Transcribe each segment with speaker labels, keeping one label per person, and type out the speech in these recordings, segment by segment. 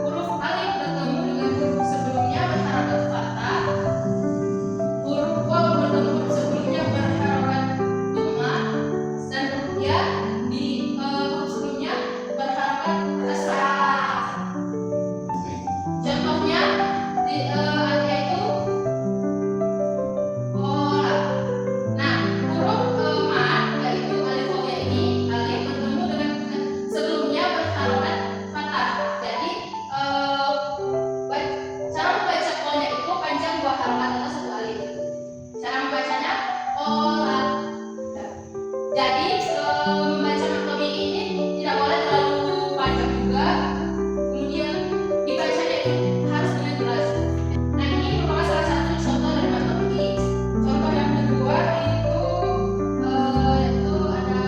Speaker 1: huruf alif bertemu dengan huruf sebelumnya berharakat fathah, huruf waw bertemu huruf sebelumnya berharakat dhamma, dan huruf ya di huruf sebelumnya berharakat kasrah. Contohnya di yaitu pola. Nah, huruf mad yaitu alif waw ya ini alif bertemu dengan sebelumnya berharakat fathah. Jadi cara membaca kolnya itu panjang 2 harakat atau 1 alif. Cara membacanya pola. Jadi membaca maktomi ini tidak boleh terlalu panjang juga. Kemudian dibacanya itu harus dengan jelas. Nah, ini merupakan salah satu contoh dari maktomi. Contoh yang kedua itu yaitu ada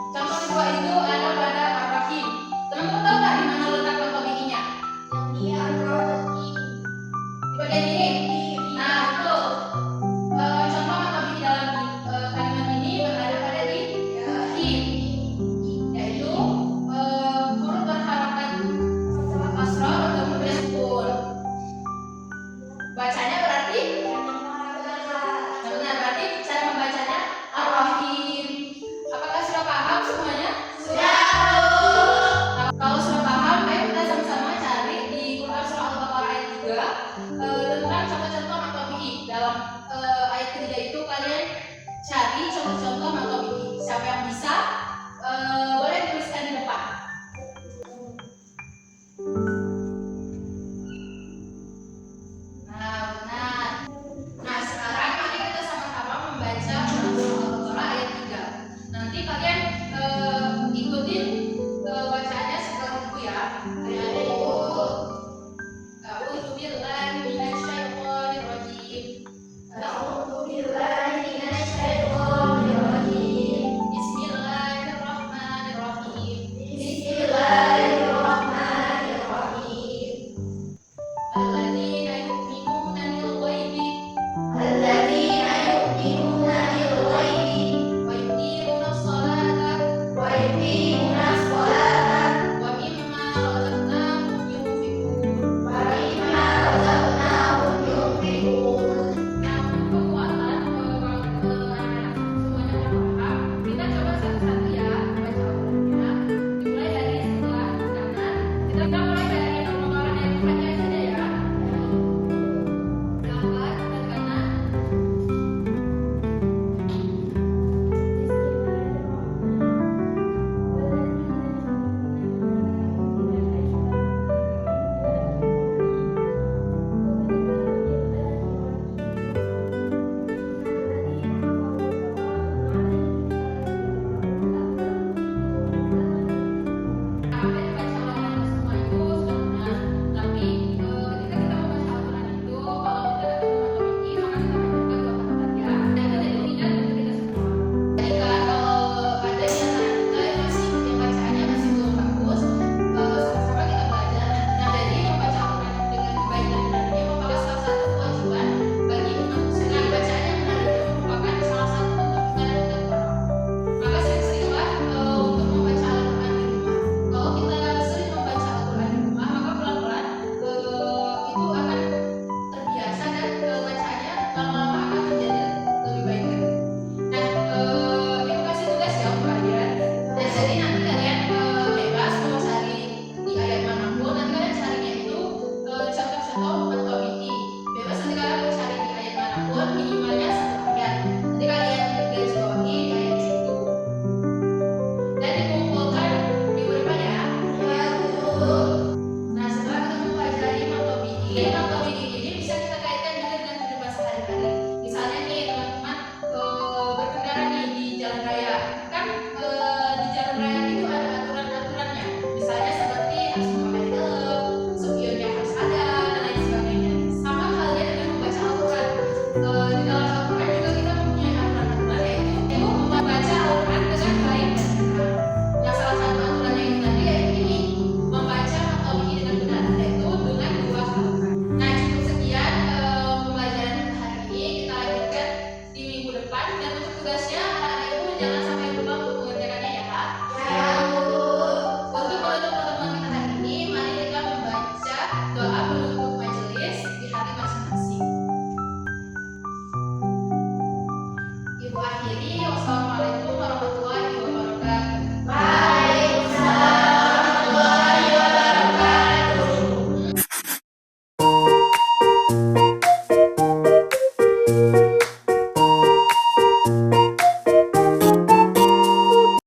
Speaker 1: contoh kedua itu ada pada ar-rahim. Teman-teman tahu nggak di mana letak maktomi-nya?
Speaker 2: Yang di ar-rahim.
Speaker 1: Di bagian ini. Nah, betul. Contoh maktomi di dalam kalimat ini berada pada di rahim, yaitu huruf berharakat kasrah bertemu dengan sukun. Bacanya berarti benar, berarti cara membacanya ar-rahim. Apakah sudah paham semuanya? Nah, kalau sudah paham, ayo kita sama-sama cari di Quran surah Al-Baqarah ayat 3 tentang contoh-contoh maktomi dalam